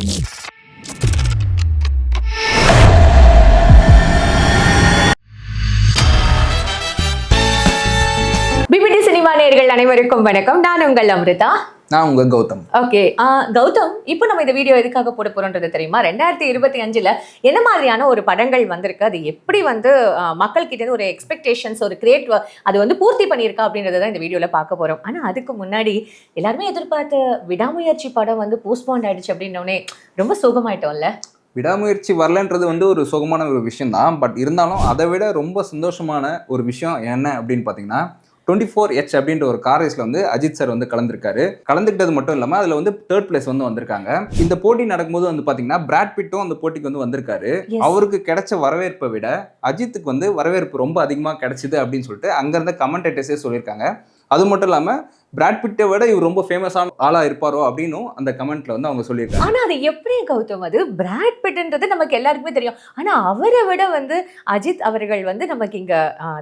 PPT cinema நேயர்கள் அனைவருக்கும் வணக்கம். நான் உங்கள் அமிர்தா. நான் உங்க கௌதம். ஓகே, கௌதம், இப்போ நம்ம இந்த வீடியோ எதுக்காக போட போறோம்ன்றது தெரியுமா? 2025ல என்ன மாதிரியான ஒரு படங்கள் வந்திருக்கு, அது எப்படி வந்து மக்கள் கிட்ட ஒரு எக்ஸ்பெக்டேஷன்ஸ் ஒரு கிரியேட் அது வந்து பூர்த்தி பண்ணியிருக்கா அப்படின்றத இந்த வீடியோல பார்க்க போறோம். ஆனா அதுக்கு முன்னாடி எல்லாருமே எதிர்பார்த்த விடாமுயற்சி படம் வந்து போஸ்ட்போன் ஆயிடுச்சு அப்படின்னோடனே ரொம்ப சோகமாயிட்டோம்ல. விடாமுயற்சி வரலன்றது வந்து ஒரு சுகமான ஒரு விஷயம் தான். பட் இருந்தாலும் அதை விட ரொம்ப சந்தோஷமான ஒரு விஷயம் என்ன அப்படின்னு பார்த்தீங்கன்னா, 24H அப்படின்ற ஒரு கார் ரேஸ்ல வந்து அஜித் சார் வந்து கலந்துக்கிட்டது மட்டும் இல்லாமல் அதில் வந்து 3rd பிளேஸ் வந்து வந்திருக்காங்க. இந்த போட்டி நடக்கும்போது வந்து பார்த்தீங்கன்னா பிராட் பிட்டும் அந்த போட்டிக்கு வந்து வந்திருக்காரு. அவருக்கு கிடைச்ச வரவேற்பை விட அஜித்துக்கு வந்து வரவேற்பு ரொம்ப அதிகமாக கிடைச்சிது அப்படின்னு சொல்லிட்டு அங்கேருந்த கமெண்டேட்டர்ஸே சொல்லியிருக்காங்க. அது மட்டும் இல்லாமல் பிராட் பிட்டை விட இவர் ரொம்ப ஃபேமஸான ஆளாக இருப்பாரோ அப்படின்னும் அந்த கமெண்ட்ல வந்து அவங்க சொல்லியிருக்காங்க. ஆனால் அது எப்படி கௌதம், அது பிராட் பிட்ன்றது நமக்கு எல்லாருக்குமே தெரியும். ஆனால் அவரை விட வந்து அஜித் அவர்கள் வந்து நமக்கு இங்கே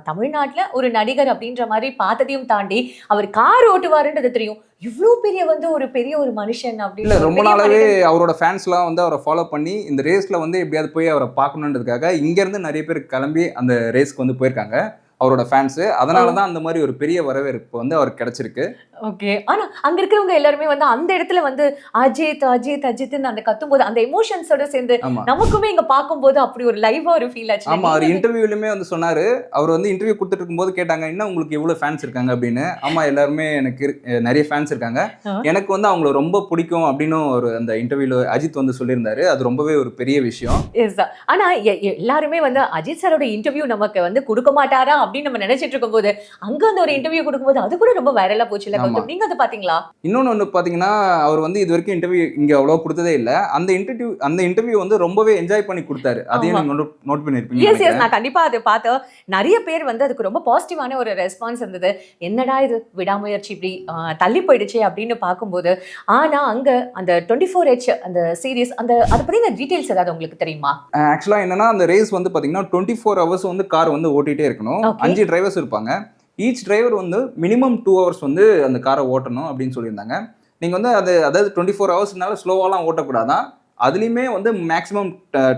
தமிழ்நாட்டில் ஒரு நடிகர் அப்படின்ற மாதிரி பார்த்ததையும் தாண்டி அவர் கார் ஓட்டுவாருன்றது தெரியும். இவ்வளோ பெரிய வந்து ஒரு பெரிய ஒரு மனுஷன் அப்படின்னு ரொம்ப நாளாவே அவரோட ஃபேன்ஸ்லாம் வந்து அவரை ஃபாலோ பண்ணி இந்த ரேஸ்ல வந்து எப்படியாவது போய் அவரை பார்க்கணுன்றதுக்காக இங்கேருந்து நிறைய பேர் கிளம்பி அந்த ரேஸ்க்கு வந்து போயிருக்காங்க அவரோட ஃபேன்ஸு. அதனால தான் அந்த மாதிரி ஒரு பெரிய வரவேற்பு வந்து அவருக்கு கிடைச்சிருக்கு. ஓகே, ஆனா அங்க இருக்கிறவங்க எல்லாருமே வந்து அந்த இடத்துல வந்து அஜித் அஜித் அஜித்னு அந்த கத்தும்போது அந்த எமோஷன்ஸோட சேர்ந்து நமக்குமே இங்க பார்க்கும்போது அப்படி ஒரு லைவா ஒரு ஃபீல் ஆச்சு. ஆமா, அவர் இன்டர்வியூலுமே வந்து சொன்னாரு. அவர் வந்து இன்டர்வியூ கொடுத்துட்டு இருக்கும்போது கேட்டாங்க, என்ன உங்களுக்கு எவ்வளவு ஃபேன்ஸ் இருக்காங்க அப்படின்னு. ஆமா, எல்லாருமே எனக்கு நிறைய ஃபேன்ஸ் இருக்காங்க, எனக்கு வந்து அவங்களை ரொம்ப பிடிக்கும் அப்படின்னு ஒரு அந்த இன்டர்வியூல அஜித் வந்து சொல்லியிருந்தாரு. அது ரொம்பவே ஒரு பெரிய விஷயம். ஆனா எல்லாருமே வந்து அஜித் சாரோட இன்டர்வியூ நமக்கு வந்து கொடுக்க மாட்டாரா அப்படின்னு நம்ம நினைச்சிட்டு இருக்கும் போது அங்க அந்த ஒரு இன்டர்வியூ கொடுக்கும்போது அது கூட ரொம்ப வைரலா போச்சு. நீங்க அதை பாத்தீங்களா? இன்னொன்னு வந்து பாத்தீங்கன்னா, அவர் வந்து இது வரைக்கும் இன்டர்வியூ இங்க அவ்வளவு கொடுத்ததே இல்ல. அந்த இன்டர்வியூ வந்து ரொம்பவே என்ஜாய் பண்ணி கொடுத்தாரு. அதையும் நீங்க நோட் பண்ணிருப்பீங்க. எஸ், நான் கண்டிப்பா அதை பார்த்தேன். நிறைய பேர் வந்து அதுக்கு ரொம்ப பாசிட்டிவான ஒரு ரெஸ்பான்ஸ் இருந்தது. என்னடா இது விடாமுயற்சி இப்படி தள்ளி போயிடுச்சு அப்படின்னு பார்க்கும்போது. ஆனா அங்க அந்த 24H அந்த சீரீஸ் அந்த அதை பத்தின டீடைல்ஸ் ஏதாவது உங்களுக்கு தெரியுமா? ஆக்சுவலா என்னன்னா, அந்த ரேஸ் வந்து பாத்தீங்கன்னா 24 hours வந்து கார் வந்து ஓட்டிட்டே இருக்கணும். 5 டிரைவர்ஸ் இருப்பாங்க. ஈச் டிரைவர் வந்து மினிமம் 2 hours வந்து அந்த காரை ஓட்டணும் அப்படின்னு சொல்லியிருந்தாங்க. நீங்கள் வந்து அதாவது 24 ஹவர்ஸ்னால ஸ்லோவாலாம் ஓட்டக்கூடாதான். அதுலேயுமே வந்து மேக்ஸிமம்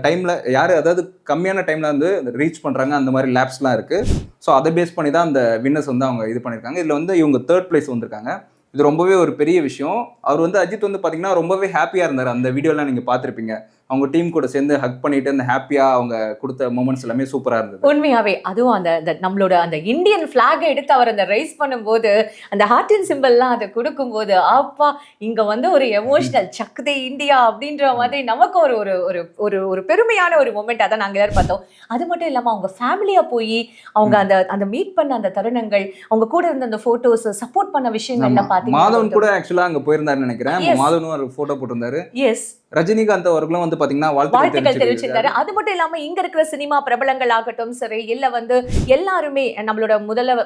டைமில் யார் அதாவது கம்மியான டைமில் வந்து ரீச் பண்ணுறாங்க அந்த மாதிரி லேப்ஸ்லாம் இருக்குது. ஸோ அதை பேஸ் பண்ணி தான் அந்த வின்னர்ஸ் வந்து அவங்க இது பண்ணியிருக்காங்க. இதில் வந்து இவங்க 3rd பிளேஸ் வந்திருக்காங்க. இது ரொம்பவே ஒரு பெரிய விஷயம். அவர் வந்து அஜித் வந்து பார்த்தீங்கன்னா ரொம்பவே ஹாப்பியாக இருந்தார். அந்த வீடியோலாம் நீங்கள் பார்த்துருப்பீங்க. அவங்க டீம் கூட சேர்ந்து ஹக் பண்ணிட்டு அந்த ஹாப்பியா அவங்க கொடுத்த மொமெண்ட்ஸ் எல்லாமே சூப்பரா இருந்தது. உண்மையாவே அதுவும் அந்த நம்மளோட அந்த இந்தியன் பிளாகை எடுத்து அவர் அந்த ரைஸ் பண்ணும்போது அந்த ஹார்டின் சிம்பிள்லாம் அதை கொடுக்கும்போது அப்பா இங்க வந்து ஒரு எமோஷனல் சக்தே இந்தியா அப்படின்ற மாதிரி நமக்கு ஒரு ஒரு ஒரு ஒரு பெருமையான ஒரு மொமெண்ட் அதை நாங்கள் எல்லாரும் பார்த்தோம். அது மட்டும் இல்லாம அவங்க ஃபேமிலியா போய் அவங்க அந்த அந்த மீட் பண்ண அந்த தருணங்கள், அவங்க கூட இருந்த அந்த போட்டோஸ், சப்போர்ட் பண்ண விஷயங்கள்லாம் பார்த்தீங்க. மாதவன் கூட ஆக்சுவலா அங்க போயிருந்தாருன்னு நினைக்கிறேன். மாதவனும் ஒரு போட்டோ போட்டிருந்தாரு. எஸ், ரஜினிகாந்த் அவர்களும் வந்து பாத்தீங்கன்னா வாழ்த்துக்கள் தெரிவிச்சிருந்தாரு. அது மட்டும் இல்லாம இங்க இருக்கிற சினிமா பிரபலங்கள் ஆகட்டும் சரி, இல்ல வந்து எல்லாருமே நம்மளோட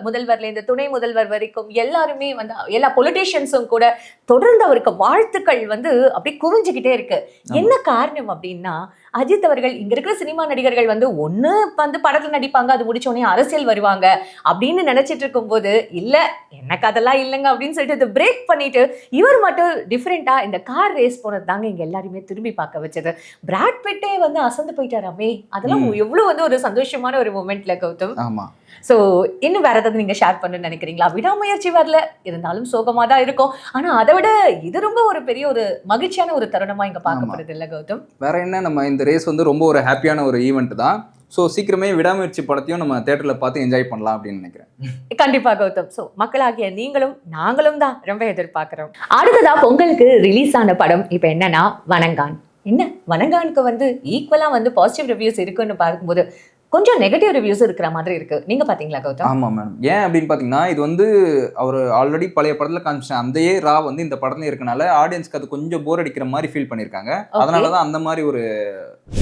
முதல்வர்ல இருந்து துணை முதல்வர் வரைக்கும் எல்லாருமே வந்து எல்லா பொலிட்டீஷியன்ஸும் கூட தொடர்ந்து அவருக்கு வாழ்த்துக்கள் வந்து அப்படி குவிஞ்சுக்கிட்டே இருக்கு. என்ன காரணம் அப்படின்னா, அஜித் அவர்கள் இங்க இருக்கிற சினிமா நடிகர்கள் வந்து ஒண்ணு வந்து படத்துல நடிப்பாங்க, அது முடிச்ச உடனே அரசியல் வருவாங்க அப்படின்னு நினைச்சிட்டு இருக்கும் போது இல்ல எனக்கு அதெல்லாம் இல்லைங்க அப்படின்னு சொல்லிட்டு அதை பிரேக் பண்ணிட்டு இவர் மட்டும் டிஃப்ரெண்டா இந்த கார் ரேஸ் போனது தாங்க இங்க எல்லாருமே திரும்பி பார்க்க வச்சது. பிராட் பிட்டே வந்து அசந்து போயிட்டாராமே, அதெல்லாம் எவ்வளவு வந்து ஒரு சந்தோஷமான ஒரு மொமெண்ட்ல கௌதம். ஆமா. சோ இன்னும் வேற ஏதாவது நீங்க ஷேர் பண்ண நினைக்கிறீங்களா? விடாமுயற்சி வரல, இருந்தாலும் சோகமா தான் இருக்கும். ஆனா அதை விட இது ரொம்ப ஒரு பெரிய ஒரு மகிழ்ச்சியான ஒரு தருணமா இங்க பார்க்கப்படுது இல்ல கௌதம்? வேற என்ன, நம்ம இந்த ரேஸ் வந்து ரொம்ப ஒரு ஹாப்பியான ஒரு ஈவெண்ட் தான். ஸோ சீக்கிரமே விடாமுயற்சி படத்தையும் நம்ம தேட்டரில் பார்த்து என்ஜாய் பண்ணலாம் அப்படின்னு நினைக்கிறேன். கண்டிப்பா கௌதம். ஸோ மக்களாகிய நீங்களும் நாங்களும் தான் ரொம்ப எதிர்பார்க்கிறோம். அடுத்ததா பொங்கலுக்கு ரிலீஸ் ஆன படம் இப்போ என்னன்னா வணங்கான். என்ன வணங்கானுக்கு வந்து ஈக்குவலா வந்து பாசிட்டிவ் ரிவ்யூஸ் இருக்குன்னு பார்க்கும்போது கொஞ்சம் நெகட்டிவ் ரிவ்யூஸ் இருக்கிற மாதிரி இருக்கு. நீங்க பாத்தீங்களா கௌதம்? ஆமா மேடம். ஏன் அப்படின்னு பாத்தீங்கன்னா, இது வந்து அவர் ஆல்ரெடி பழைய படத்துல காமிச்சேன் அந்த ரா வந்து இந்த படத்துல இருக்கனால ஆடியன்ஸ்க்கு அது கொஞ்சம் போர் அடிக்கிற மாதிரி ஃபீல் பண்ணிருக்காங்க. அதனாலதான் அந்த மாதிரி ஒரு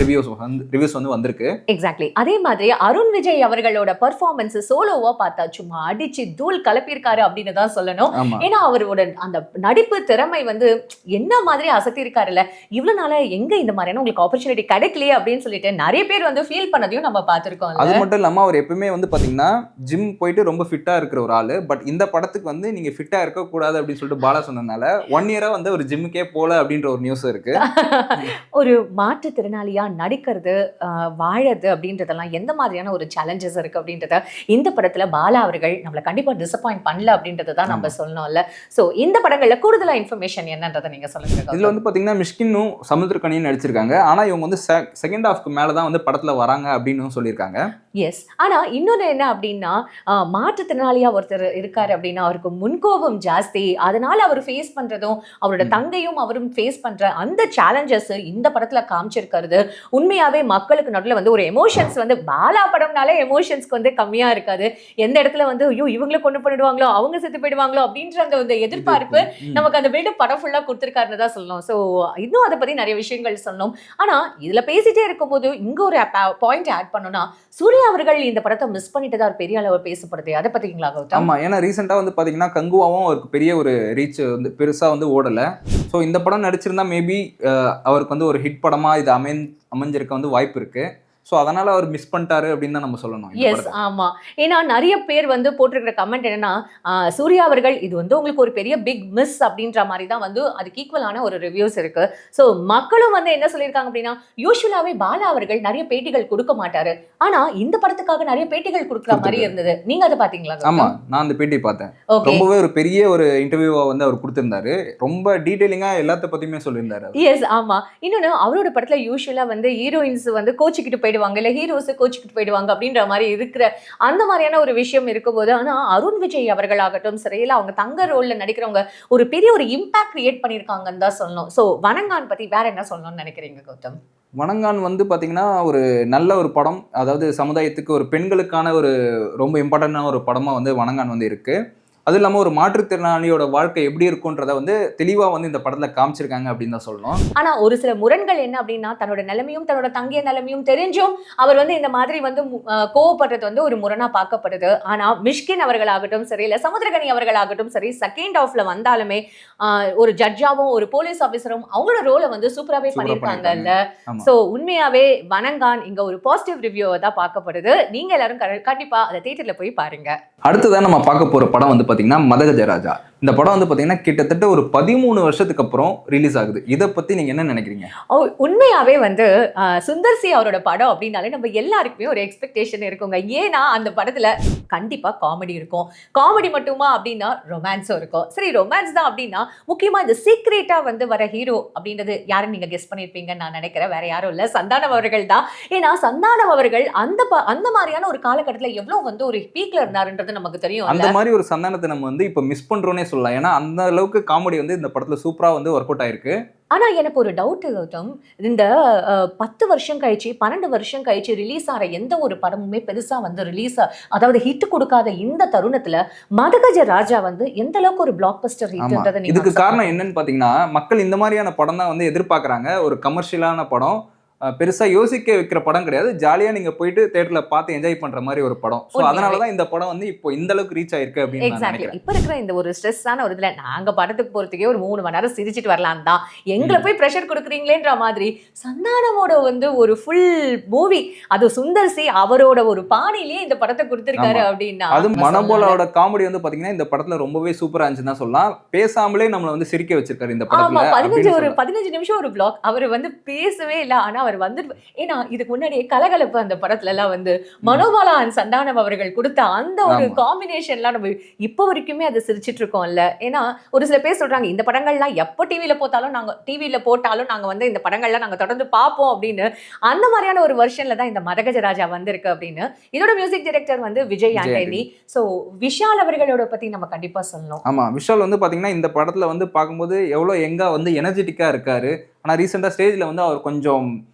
ரிவ்யூஸ் வந்து வந்திருக்கு. எக்ஸாக்ட்லி. அதே மாதிரி அருண் விஜய் அவர்களோட பெர்ஃபார்மன்ஸ் சோலோவா பார்த்தா சும்மா அடிச்சு தூள் கலப்பியிருக்காரு அப்படின்னு தான் சொல்லணும். ஏன்னா அவரோட அந்த நடிப்பு திறமை வந்து என்ன மாதிரி அசத்தி இருக்காருல்ல. இவ்வளவு நாள எங்க இந்த மாதிரியான உங்களுக்கு ஆப்பர்ச்சுனிட்டி கிடைக்கலையே அப்படின்னு சொல்லிட்டு நிறைய பேர் வந்து ஃபீல் பண்ணதையும் நம்ம பார்த்திருக்கோம். அது மட்டும் இல்லாம அவர் எப்பவுமே வந்து பாத்தீங்கன்னா ஜிம் போயிட்டு ரொம்ப ஃபிட்டா இருக்கிற ஒரு ஆளு. பட் இந்த படத்துக்கு வந்து நீங்க ஃபிட்டா இருக்க கூடாது அப்படின்னு சொல்லிட்டு பாலா சொன்னதுனால 1 இயரா வந்து ஒரு ஜிம்முக்கே போல அப்படின்ற ஒரு நியூஸ் இருக்கு. ஒரு மாற்றுத்திறனாளியா நடிக்கிறது, வாழறது அப்படின்றதெல்லாம் எந்த மாதிரியான ஒரு சேலஞ்சஸ் இருக்கு அப்படின்றத இந்த படத்துல பாலா அவர்கள் நம்மள கண்டிப்பா டிசப்பாயிண்ட் பண்ணல அப்படின்றத தான் நம்ம சொல்லணும்ல. சோ இந்த படங்கள்ல கூடுதலா இன்ஃபர்மேஷன் என்னன்றதை நீங்க சொல்லுங்க. இதுல வந்து பாத்தீங்கன்னா மிஷ்கினும் சமுத்திரக்கனியும் நடிச்சிருக்காங்க. ஆனா இவங்க வந்து செகண்ட் ஹாஃப்க்கு மேலதான் வந்து படத்துல வராங்க அப்படின்னு சொல்லியிருக்காங்க. எஸ். ஆனா இன்னொன்னு என்ன அப்படின்னா, மாற்றுத்திறனாளியா ஒருத்தர் இருக்காரு அப்படின்னா அவருக்கு முன்கோபம் ஜாஸ்தி. அதனால அவர் ஃபேஸ் பண்றதும் அவரோட தங்கையும் அவரும் ஃபேஸ் பண்ற அந்த சேலஞ்சஸ் இந்த படத்துல காமிச்சிருக்கிறது உண்மையாவே மக்களுக்கு நடுவில் வந்து ஒரு எமோஷன்ஸ் வந்து பாலா படம்னாலே எமோஷன்ஸ்க்கு வந்து கம்மியா இருக்காது. எந்த இடத்துல வந்து ஐயோ இவங்களை கொண்டு பண்ணிடுவாங்களோ அவங்க செத்து போயிடுவாங்களோ அப்படின்ற அந்த எதிர்பார்ப்பு நமக்கு அந்த பில்டப் படம் ஃபுல்லா கொடுத்துருக்காருன்னு தான் சொல்லணும். ஸோ இன்னும் அதை பத்தி நிறைய விஷயங்கள் சொல்லணும். ஆனா இதுல பேசிட்டே இருக்கும்போது இங்க ஒரு பாயிண்ட் ஆட் பண்ணோம்னா, சூர்யா அவர்கள் இந்த படத்தை மிஸ் பண்ணிட்டு தான் பெரிய அளவு பேசப்படுது. அதை பத்திங்களா கௌதம்? ஆமா, ஏன்னா ரீசெண்டா வந்து பாத்தீங்கன்னா கங்குவாவும் அவருக்கு பெரிய ஒரு ரீச் வந்து பெருசா வந்து ஓடல. ஸோ இந்த படம் நடிச்சிருந்தா மேபி அவருக்கு வந்து ஒரு ஹிட் படமா இது அமைஞ்சிருக்க வந்து வாய்ப்பு இருக்கு. ஸோ அதனால அவர் மிஸ் பண்ணிட்டாரு அப்படின்னு தான் நம்ம சொல்லணும். எஸ், ஆமா. ஏன்னா நிறைய பேர் வந்து போட்டிருக்கிற கமெண்ட் என்னன்னா, சூர்யா அவர்கள் இது வந்து உங்களுக்கு ஒரு பெரிய பிக் மிஸ் அப்படின்ற மாதிரி தான் வந்து அதுக்கு ஈக்குவலான ஒரு ரிவ்யூஸ் இருக்கு. ஸோ மக்களும் வந்து என்ன சொல்லியிருக்காங்க அப்படின்னா, யூஸ்வலாவே பாலா அவர்கள் நிறைய பேட்டிகள் கொடுக்க மாட்டாரு. ஆனா இந்த படத்துக்காக நிறைய பேட்டிகள் கொடுக்குற மாதிரி இருந்தது. நீங்க அதை பாத்தீங்களா? ஆமா, நான் அந்த பேட்டி பார்த்தேன். ரொம்பவே ஒரு பெரிய ஒரு இன்டர்வியூவா வந்து அவர் கொடுத்திருந்தாரு. ரொம்ப டீடைலிங்கா எல்லாத்த பத்தியுமே சொல்லியிருந்தாரு. எஸ், ஆமா. இன்னொன்னு அவரோட படத்துல யூஸ்வலா வந்து ஹீரோயின்ஸ் வந்து கோச்சிக்கிட்டு போயிடுவாங்க, இல்ல ஹீரோஸ் கோச்சிக்கிட்டு போயிடுவாங்க அப்படின்ற மாதிரி இருக்கிற அந்த மாதிரியான ஒரு விஷயம் இருக்கும்போது, ஆனா அருண் விஜய் அவர்களாகட்டும் சரி, இல்ல அவங்க தங்க ரோல்ல நடிக்கிறவங்க ஒரு பெரிய ஒரு இம்பாக்ட் கிரியேட் பண்ணியிருக்காங்கன்னு தான் சொல்லணும். ஸோ வணங்கான் பத்தி வேற என்ன சொல்லணும்னு நினைக்கிறீங்க கௌதம்? வணங்கான் வந்து பாத்தீங்கன்னா ஒரு நல்ல ஒரு படம். அதாவது சமுதாயத்துக்கு ஒரு பெண்களுக்கான ஒரு ரொம்ப இம்பார்ட்டன்டான ஒரு படமா வந்து வணங்கான் வந்து இருக்கு. அது இல்லாமல் ஒரு மாற்றுத்திறனாளியோட வாழ்க்கை எப்படி இருக்குன்றத வந்து தெளிவாக வந்து இந்த படத்தில் காமிச்சிருக்காங்க அப்படின்னு தான் சொல்லணும். ஆனால் ஒரு சில முரண்கள் என்ன அப்படின்னா, தன்னோட நிலைமையும் தன்னோட தங்கிய நிலைமையும் தெரிஞ்சும் அவர் வந்து இந்த மாதிரி வந்து கோவப்படுறது வந்து ஒரு முரணா பார்க்கப்படுது. ஆனால் மிஷ்கின் அவர்களாகட்டும் சரி, இல்லை சமுத்திரகனி அவர்களாகட்டும் சரி, செகண்ட் ஹாஃப்ல வந்தாலுமே ஒரு ஜட்ஜாவும் ஒரு போலீஸ் ஆஃபீஸரும் அவங்களோட ரோலை வந்து சூப்பராகவே பண்ணியிருக்காங்கல்ல. ஸோ உண்மையாவே வணங்கான் இங்க ஒரு பாசிட்டிவ் ரிவ்யூவை தான் பார்க்கப்படுது. நீங்க எல்லாரும் கண்டிப்பா அதை தியேட்டர்ல போய் பாருங்க. அடுத்ததான் நம்ம பார்க்க போற படம் வந்து பாத்தீங்கன்னா மதகஜராஜா. இந்த படம் வந்து பாத்தீங்கன்னா கிட்டத்தட்ட ஒரு 13 வருஷத்துக்கு அப்புறம் ரிலீஸ் ஆகுது. இதை பத்தி நீங்க என்ன நினைக்கிறீங்க? உண்மையாவே வந்து சுந்தர் சி அவரோட படம் அப்படின்னாலே நம்ம எல்லாருக்குமே ஒரு எக்ஸ்பெக்டேஷன் இருக்குங்க. ஏன்னா அந்த படத்துல கண்டிப்பா காமெடி இருக்கும். காமெடி மட்டுமா அப்படின்னா ரொமான்ஸும் இருக்கும். சரி, ரொமான்ஸ் தான் அப்படின்னா முக்கியமா இந்த சீக்ரெட்டா வந்து வர ஹீரோ அப்படின்றது யாரும் நீங்க கெஸ் பண்ணிருப்பீங்கன்னு நான் நினைக்கிறேன். வேற யாரும் இல்ல, சந்தானம் அவர்கள் தான். ஏன்னா சந்தானம் அவர்கள் அந்த மாதிரியான ஒரு காலகட்டத்துல எவ்வளவு வந்து ஒரு பீக்ல இருந்தாருன்றது நமக்கு தெரியும். அந்த மாதிரி ஒரு சந்தானத்தை நம்ம வந்து இப்ப மிஸ் பண்றோம்னே சொல்லலாம். ஏன்னா அந்த அளவுக்கு காமெடி வந்து இந்த படத்துல சூப்பரா வந்து ஒர்க் அவுட் ஆயிருக்கு. ஆனா எனக்கு ஒரு டவுட் கௌதம், இந்த 10 வருஷம் கழிச்சு 12 வருஷம் கழிச்சு ரிலீஸ் ஆகிற எந்த ஒரு படமுமே பெருசா வந்து ரிலீஸ் அதாவது ஹிட் கொடுக்காத இந்த தருணத்துல மதகஜ ராஜா வந்து எந்த அளவுக்கு ஒரு பிளாக் பஸ்டர் ஹிட்ன்றதை இதுக்கு காரணம் என்னன்னு பாத்தீங்கன்னா, மக்கள் இந்த மாதிரியான படம் தான் வந்து எதிர்பார்க்கறாங்க. ஒரு கமர்ஷியலான படம், பெருசா யோசிக்க வைக்கிற படம் கிடையாது. ஜாலியா நீங்க போயிட்டு தியேட்டர்ல பார்த்து என்ஜாய் பண்ற மாதிரி ஒரு படம். சோ அதனாலதான் இந்த படம் வந்து இப்போ இந்த அளவுக்கு ரீச் ஆயிருக்கு அப்படின்னு நான் நினைக்கிறேன். இப்ப இருக்கிற இந்த ஒரு ஸ்ட்ரெஸ்ஸான ஒரு இதுல நாங்க படத்துக்கு போறதுக்கே ஒரு 3 மணி நேரம் சிரிச்சிட்டு வரலாம் தான், எங்களை போய் பிரஷர் கொடுக்குறீங்களேன்ற மாதிரி சந்தானமோட வந்து ஒரு ஃபுல் மூவி, அது சுந்தர் சி அவரோட ஒரு பாணியிலேயே இந்த படத்தை கொடுத்திருக்காரு அப்படின்னா, அது மனபோலாவோட காமெடி வந்து பாத்தீங்கன்னா இந்த படத்துல ரொம்பவே சூப்பரா இருந்துச்சுன்னு தான் சொல்லலாம். பேசாமலே நம்மள வந்து சிரிக்க வச்சிருக்காரு இந்த படத்துல. 15 நிமிஷம் ஒரு பிளாக் அவர் வந்து பேசவே இல்லை. ஆனா அவர் வந்து ஏன்னா இதுக்கு முன்னாடியே கலகலப்பு அந்த படத்துல எல்லாம் வந்து மனோபாலா அண்ட் சந்தானம் அவர்கள் கொடுத்த அந்த ஒரு காம்பினேஷன்லாம் நம்ம இப்போ வரைக்குமே அதை சிரிச்சிட்டு இருக்கோம்ல. ஏன்னா ஒரு சில பேர் சொல்றாங்க இந்த படங்கள்லாம் எப்போ டிவியில போட்டாலும் நாங்க வந்து இந்த படங்கள்லாம் நாங்க தொடர்ந்து பார்ப்போம் அப்படின்னு. அந்த மாதிரியான ஒரு வெர்ஷன்ல தான் இந்த மதகஜராஜா வந்திருக்கு அப்படின்னு. இதோட மியூசிக் டைரக்டர் வந்து விஜய் ஆண்டனி. சோ விஷால் அவர்களோட பத்தி நம்ம கண்டிப்பா சொல்லணும். ஆமா, விஷால் வந்து பாத்தீங்கன்னா இந்த படத்துல வந்து பார்க்கும்போது எவ்வளவு எங்கா வந்து எனர்ஜெட்டிக்கா இருக்காரு. ஆனா ரீசெண்டா ஸ்டேஜ்ல வந்து அவர் கொஞ்சம்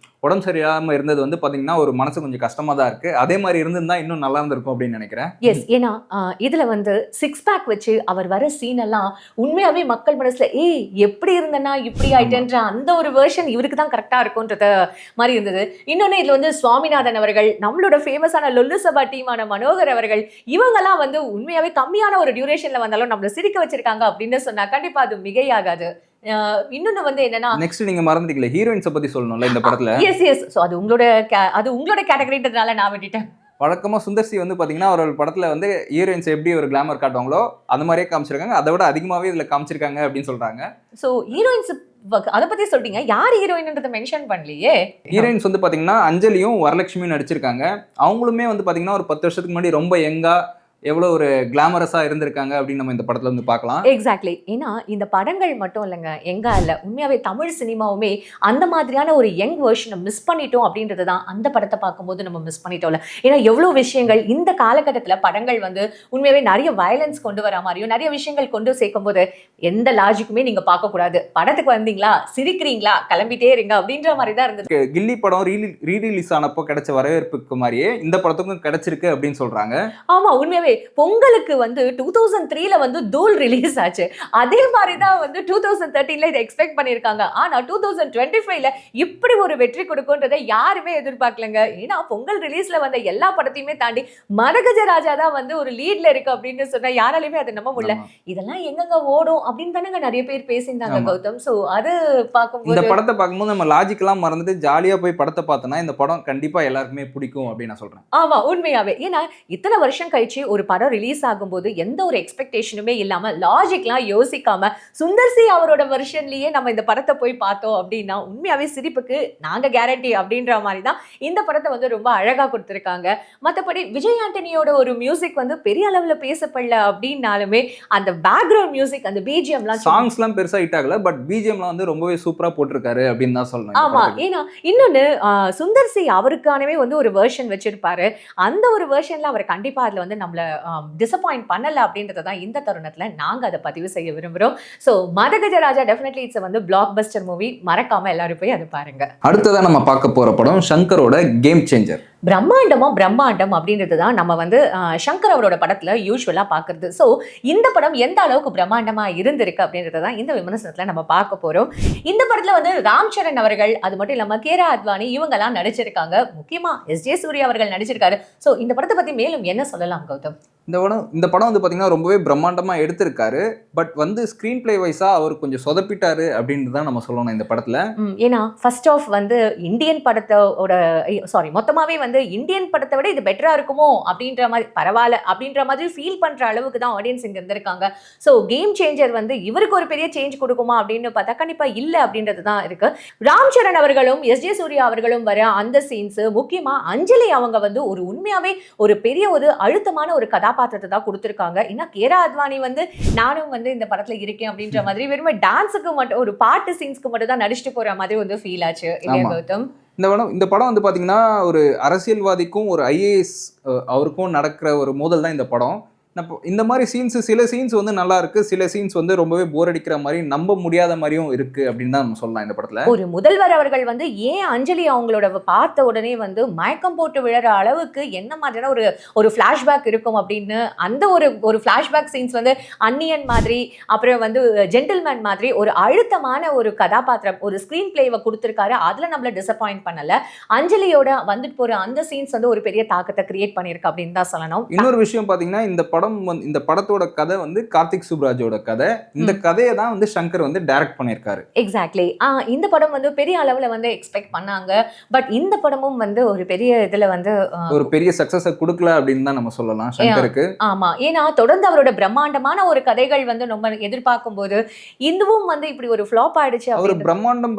உடம்பு சரியாம இருந்தது வந்து பாத்தீங்கன்னா ஒரு மனசு கொஞ்சம் கஷ்டமா தான் இருக்கு. அதே மாதிரி இருந்திருந்தா இன்னும் நல்லா இருந்திருக்கும் அப்படின்னு நினைக்கிறேன். எஸ், ஏன்னா இதுல வந்து 6 பேக் வச்சு அவர் வர சீன் எல்லாம் உண்மையாவே மக்கள் மனசுல எப்படி இருந்தனா இப்படி ஆயிட்டேன்ற அந்த ஒரு வெர்ஷன் இவருக்கு தான் கரெக்டா இருக்கும்ன்றத மாதிரி இருந்தது. இன்னொன்னு இதுல வந்து சுவாமிநாதன் அவர்கள், நம்மளோட ஃபேமஸான லொல்லு சபா டீமான மனோகர் அவர்கள், இவங்கெல்லாம் வந்து உண்மையாவே கம்மியான ஒரு டியூரேஷன்ல வந்தாலும் நம்மள சிரிக்க வச்சிருக்காங்க அப்படின்னு சொன்னா கண்டிப்பா அது மிகையாகாது. இன்னொன்னு வந்து என்னன்னா நெக்ஸ்ட் நீங்க மறந்துட்டீங்களே ஹீரோயின்ஸை பத்தி சொல்லணும்ல இந்த படத்துல. எஸ் ஸோ அது உங்களோட கேட்டகரின்றதுனால நான் விட்டுட்டேன். வழக்கமா சுந்தர்சி வந்து பாத்தீங்கன்னா அவரோட படத்துல வந்து ஹீரோயின்ஸ் எப்படி ஒரு கிளாமர் காட்டுவாங்களோ அந்த மாதிரியே காமிச்சிருக்காங்க, அதை விட அதிகமாவே இதுல காமிச்சிருக்காங்க அப்படின்னு சொல்றாங்க. ஸோ ஹீரோயின்ஸ் அதை பத்தி சொல்றீங்க, யார் ஹீரோயின்ன்றதை மென்ஷன் பண்ணலையே. ஹீரோயின்ஸ் வந்து பாத்தீங்கன்னா அஞ்சலியும் வரலட்சுமியும் நடிச்சிருக்காங்க. அவங்களுமே வந்து பாத்தீங்கன்னா ஒரு 10 வருஷத்துக்கு முன்னாடி ரொம்ப யங்கா எவ்வளவு ஒரு கிளாமரஸா இருந்திருக்காங்க அப்படின்னு நம்ம இந்த படத்துல வந்து பார்க்கலாம். எக்ஸாக்ட்லி. ஏன்னா இந்த படங்கள் மட்டும் இல்லைங்க, எங்க இல்ல உண்மையாவே தமிழ் சினிமாவுமே அந்த மாதிரியான ஒரு யங் வெர்ஷனை மிஸ் பண்ணிட்டோம் அப்படின்றது தான் அந்த படத்தை பார்க்கும்போது நம்ம மிஸ் பண்ணிட்டோம்ல. ஏன்னா எவ்வளவு விஷயங்கள் இந்த காலகட்டத்துல படங்கள் வந்து உண்மையாவே நிறைய வயலன்ஸ் கொண்டு வர மாதிரியும் நிறைய விஷயங்கள் கொண்டு சேர்க்கும் போது எந்த லாஜிக்குமே நீங்க பார்க்க கூடாது. படத்துக்கு வந்தீங்களா, சிரிக்கிறீங்களா, கிளம்பிட்டே இருங்க அப்படின்ற மாதிரி தான் இருந்தது. கில்லி படம் ரீரிலீஸ் ஆனப்போ கிடைச்ச வரவேற்புக்கு மாதிரியே இந்த படத்துக்கும் கிடைச்சிருக்கு அப்படின்னு சொல்றாங்க. ஆமா, உண்மையாவே பொங்கலுக்கு வந்து 2003ல வந்து தூள் ரிலீஸ் ஆச்சு. அதே மாதிரி தான் வந்து 2013ல இதை எக்ஸ்பெக்ட் பண்ணிருக்காங்க. ஆனா 2025ல இப்படி ஒரு வெற்றி கொடுக்கும்ன்றதை யாருமே எதிர்பார்க்கலங்க. ஏன்னா பொங்கல் ரிலீஸ்ல வந்த எல்லா படத்தையுமே தாண்டி மரகஜராஜா தான் வந்து ஒரு லீட்ல இருக்கு அப்படின்னு சொன்னா யாராலையுமே அதை நம்ப முடியல. இதெல்லாம் எங்கங்க ஓடும் அப்படின்னு தானங்க நிறைய பேர் பேசியிருந்தாங்க கௌதம். சோ அது பார்க்கும்போது இந்த படத்தை பார்க்கும்போது நம்ம லாஜிக்கெல்லாம் மறந்துட்டு ஜாலியா போய் படத்தை பார்த்தோம்னா இந்த படம் கண்டிப்பா எல்லாருக்குமே பிடிக்கும் அப்படின்னு நான் சொல்றேன். ஆமா, உண்மையாவே. ஏன்னா இத்தனை வருஷம் கழிச்சு ஒரு படம் ரிலீஸ் ஆகும்போது எந்த ஒரு எக்ஸ்பெக்டேஷனுமே இல்லாம லாஜிக்லாம் யோசிக்காம சுந்தர்சி அவரோட வெர்ஷன்லயே நம்ம இந்த படத்தை போய் பார்த்தோம் அப்படின்னா உண்மையாவே சிரிப்புக்கு நாங்க கேரண்டி அப்படின்ற மாதிரி தான் இந்த படத்தை வந்து ரொம்ப அழகா கொடுத்துருக்காங்க. மற்றபடி விஜய் ஆண்டனியோட ஒரு மியூசிக் வந்து பெரிய அளவுல பேசப்படல அப்படின்னாலுமே அந்த பேக்ரவுண்ட் மியூசிக், அந்த பிஜிஎம்லாம் சாங்ஸ்லாம் பெருசா ஹிட் ஆகல, பட் பிஜிஎம்லாம் வந்து ரொம்பவே சூப்பரா போட்டிருக்காரு அப்படின்னு தான் சொல்லணும். ஆமா, ஏன்னா இன்னொன்னு சுந்தர்சி அவருக்கானவே வந்து ஒரு வெர்ஷன் வச்சிருப்பாரு. அந்த ஒரு வெர்ஷன்ல அவர் கண்டிப்பா அதுல வந்து நம்மள டிசப்பாயிண்ட் பண்ணல அப்படின்றத தான் இந்த தருணத்துல நாங்க அதை பதிவு செய்ய விரும்புறோம். ஸோ மரகஜராஜா டெஃபினெட்லி இட்ஸ் வந்து பிளாக் பஸ்டர் மூவி. மறக்காம எல்லாரும் போய் அதை பாருங்க. அடுத்ததா நம்ம பார்க்க போற படம் சங்கரோட கேம் சேஞ்சர். பிரம்மாண்டம் அப்படின்றது தான் நம்ம வந்து சங்கர் அவரோட படத்துல யூஸ்வலா பாக்குறது. ஸோ இந்த படம் எந்த அளவுக்கு பிரம்மாண்டமா இருந்திருக்கு அப்படின்றத தான் இந்த விமர்சனத்துல நம்ம பார்க்க போறோம். இந்த படத்துல வந்து ராம் சரண் அவர்கள், அது மட்டும் இல்லாம கேரா அத்வானி இவங்க எல்லாம் நடிச்சிருக்காங்க. முக்கியமா எஸ்ஜே சூர்யா அவர்கள் நடிச்சிருக்காரு. ஸோ இந்த படத்தை பத்தி மேலும் என்ன சொல்லலாம் கௌதம்? இந்த படம் வந்து பாத்தீங்கன்னா ரொம்பவே பிரம்மாண்டமா எடுத்திருக்காரு. பட் வந்து ஸ்கிரீன் பிளே வைஸா அவர் கொஞ்சம் சொதப்பிட்டாரு அப்படின்னு தான் நம்ம சொல்லணும் இந்த படத்துல. ஏன்னா ஃபர்ஸ்ட் ஆஃப் வந்து இந்தியன் படத்தோட மொத்தமாவே வந்து இந்தியன் படத்தை விட இது பெட்டரா இருக்குமோ அப்படின்ற மாதிரி, பரவாயில்ல அப்படின்ற மாதிரி ஃபீல் பண்ற அளவுக்கு தான் ஆடியன்ஸ் இங்க இருந்திருக்காங்க. ஸோ கேம் சேஞ்சர் வந்து இவருக்கு ஒரு பெரிய சேஞ்ச் கொடுக்குமா அப்படின்னு பார்த்தா கண்டிப்பா இல்ல அப்படின்றது தான் இருக்கு. ராம் சரண் அவர்களும் எஸ்ஜே சூர்யா அவர்களும் வர அந்த சீன்ஸ், முக்கியமா அஞ்சலி அவங்க வந்து ஒரு உண்மையாவே ஒரு பெரிய ஒரு அழுத்தமான ஒரு கதாபாத்திரத்தை தான் கொடுத்திருக்காங்க. ஏன்னா கேரா அத்வானி வந்து நானும் வந்து இந்த படத்துல இருக்கேன் அப்படின்ற மாதிரி வெறும் டான்ஸுக்கு மட்டும், ஒரு பாட்டு சீன்ஸ்க்கு மட்டும் தான் நடிச்சுட்டு போற மாதிரி வந்து ஃபீல் ஆச்சு இல்லையா கௌதம்? இந்த படம் வந்து பாத்தீங்கன்னா ஒரு அரசியல்வாதிக்கும் ஒரு ஐஏஎஸ் அவருக்கும் நடக்கிற ஒரு மோதல் தான் இந்த படம். இந்த மாதிரி சில சீன்ஸ் வந்து நல்லா இருக்கு, சில சீன்ஸ் வந்து ரொம்பவே போர் அடிக்கிற மாதிரி, நம்ப முடியாத மாதிரியும் இருக்கு அப்படின்னு தான் நம்ம சொல்லலாம். இந்த படத்துல ஒரு முதல்வர் அவர்கள் வந்து ஏன் அஞ்சலி அவங்களோட பார்த்த உடனே வந்து மயக்கம் போட்டு விழற அளவுக்கு என்ன மாதிரியான ஒரு ஃபிளாஷ்பேக் இருக்கும் அப்படின்னு, அந்த ஒரு ஃபிளாஷ்பேக் சீன்ஸ் வந்து அன்னியன் மாதிரி, அப்புறம் வந்து ஜென்டில்மேன் மாதிரி ஒரு அழுத்தமான ஒரு கதாபாத்திரம், ஒரு ஸ்கிரீன் பிளேவை கொடுத்திருக்காரு. அதுல நம்மள டிசப்பாயிண்ட் பண்ணல. அஞ்சலியோட வந்துட்டு போற அந்த சீன்ஸ் வந்து ஒரு பெரிய தாக்கத்தை கிரியேட் பண்ணிருக்கு அப்படின்னு தான் சொல்லணும். இன்னொரு விஷயம் பாத்தீங்கன்னா இந்த படத்தோட கதை வந்து கார்த்திக் சுப்ராஜோட கதை. இந்த கதையை தான் வந்து சங்கர் வந்து டைரக்ட் பண்ணியிருக்காரு. எக்ஸாக்ட்லி. இந்த படம் வந்து பெரிய அளவுல வந்து எக்ஸ்பெக்ட் பண்ணாங்க. பட் இந்த படமும் வந்து ஒரு பெரிய இதுல வந்து ஒரு பெரிய சக்சஸ் கொடுக்கல அப்படின்னு தான் நம்ம சொல்லலாம் சங்கருக்கு. ஆமா, ஏன்னா தொடர்ந்து அவரோட பிரம்மாண்டமான ஒரு கதைகள் வந்து நம்ம எதிர்பார்க்கும் போது இதுவும் வந்து இப்படி ஒரு ஃபிளாப் ஆயிடுச்சு. அவர்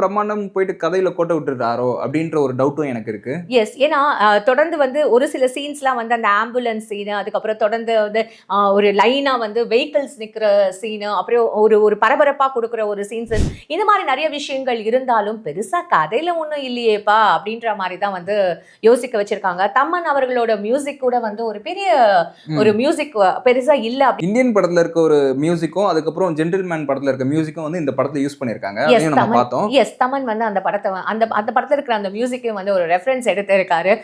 பிரம்மாண்டம் போயிட்டு கதையில கோட்டை விட்டுறாரோ அப்படின்ற ஒரு டவுட்டும் எனக்கு இருக்கு. எஸ், ஏன்னா தொடர்ந்து வந்து ஒரு சில சீன்ஸ்லாம் வந்து அந்த ஆம்புலன்ஸ் சீன், அதுக்கப்புறம் தொடர்ந்து வந்து ஒரு லைனா வந்து வெஹிக்கிள்ஸ் நிக்கிற சீனு, அப்புறம் ஒரு பரபரப்பா கொடுக்குற ஒரு சீன்ஸ், இந்த மாதிரி நிறைய விஷயங்கள் இருந்தாலும் பெருசா கதையில ஒண்ணும் இல்லையேப்பா அப்படின்ற மாதிரி தான் வந்து யோசிக்க வச்சிருக்காங்க. தம்மன் அவர்களோட மியூசிக் கூட வந்து ஒரு பெரிய ஒரு மியூசிக் பெருசா இல்ல. இந்தியன் படத்துல இருக்க ஒரு மியூசிக்கும் அதுக்கப்புறம் ஜென்டில்மேன் படத்துல இருக்க மியூசிக்கும் வந்து இந்த படத்துல யூஸ் பண்ணிருக்காங்க. நம்ம பார்த்தோம். எஸ், தமன் வந்து அந்த படத்துல இருக்கிற அந்த மியூசிக்கையும் வந்து ஒரு ரெஃபரன்ஸ் எடுத்து இருக்காரு.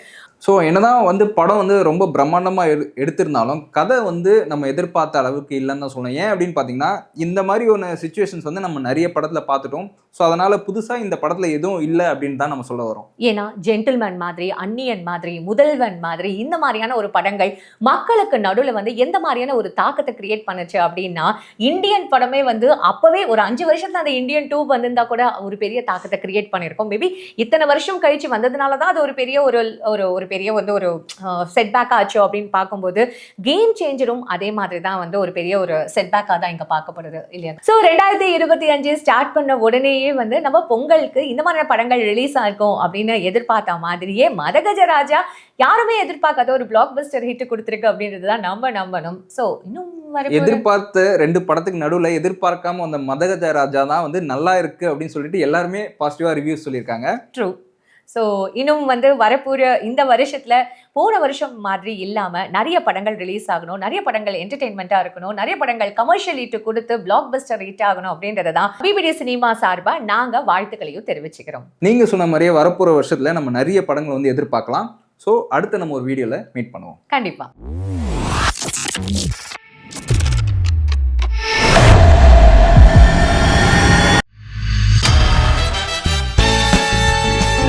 ஸோ என்னதான் வந்து படம் வந்து ரொம்ப பிரம்மாண்டமா எடுத்திருந்தாலும் கதை வந்து வந்து நம்ம எதிர்பார்த்த அளவுக்கு இல்லைன்னு தான் சொல்லணும். ஏன் அப்படின்னு பார்த்தீங்கன்னா இந்த மாதிரி ஒன்று சுச்சுவேஷன்ஸ் வந்து நம்ம நிறைய படத்தில் பார்த்துட்டோம். ஸோ அதனால புதுசாக இந்த படத்தில் எதுவும் இல்லை அப்படின்னு தான் நம்ம சொல்ல வரோம். ஏன்னா ஜென்டில்மேன் மாதிரி, அந்நியன் மாதிரி, முதல்வன் மாதிரி இந்த மாதிரியான ஒரு படங்கள் மக்களுக்கு நடுவில் வந்து எந்த மாதிரியான ஒரு தாக்கத்தை கிரியேட் பண்ணுச்சு அப்படின்னா, இந்தியன் படமே வந்து அப்பவே ஒரு 5 வருஷத்துல அந்த இந்தியன் 2 வந்திருந்தா கூட ஒரு பெரிய தாக்கத்தை கிரியேட் பண்ணியிருக்கோம். மேபி இத்தனை வருஷம் கழிச்சு வந்ததுனால தான் அது ஒரு பெரிய ஒரு பெரிய வந்து ஒரு செட்பேக் ஆச்சு அப்படின்னு பார்க்கும்போது, கேம் சேஞ்சரும் அதே மாதிரி தான் வந்து ஒரு பெரிய ஒரு செட்பேக்காக தான் இங்க பார்க்கப்படுது இல்லையா? ஸோ 2025 ஸ்டார்ட் பண்ண உடனேயே வந்து நம்ம பொங்கலுக்கு இந்த மாதிரியான படங்கள் ரிலீஸ் ஆகும் அப்படின்னு எதிர்பார்த்த மாதிரியே மதகஜராஜா யாருமே எதிர்பார்க்காத ஒரு பிளாக் பஸ்டர் ஹிட் கொடுத்துருக்கு அப்படின்றது தான் நம்ம நம்பணும். ஸோ இன்னும் எதிர்பார்த்த 2 படத்துக்கு நடுவில் எதிர்பார்க்காம அந்த மதகஜராஜா தான் வந்து நல்லா இருக்கு அப்படின்னு சொல்லிட்டு எல்லாருமே பாசிட்டிவா ரிவ்யூஸ் சொல்லியிருக்காங்க. ட்ரூ. ஸோ இன்னும் வந்து வரப்போகிற இந்த வருஷத்துல போன வருஷம் மாதிரி இல்லாம நிறைய படங்கள் ரிலீஸ் ஆகணும், நிறைய படங்கள் என்டர்டெயின்மெண்ட்டாக இருக்கணும், நிறைய படங்கள் கமர்ஷியல் ஹிட் கொடுத்து பிளாக் பஸ்டர் ஹிட் ஆகணும் அப்படின்றத தான் பிபிடி சினிமா சார்பா நாங்க வாழ்த்துக்களையும் தெரிவிச்சுக்கிறோம். நீங்க சொன்ன மாதிரியே வரப்போற வருஷத்துல நம்ம நிறைய படங்கள் வந்து எதிர்பார்க்கலாம். ஸோ அடுத்து நம்ம ஒரு வீடியோல மீட் பண்ணுவோம் கண்டிப்பா.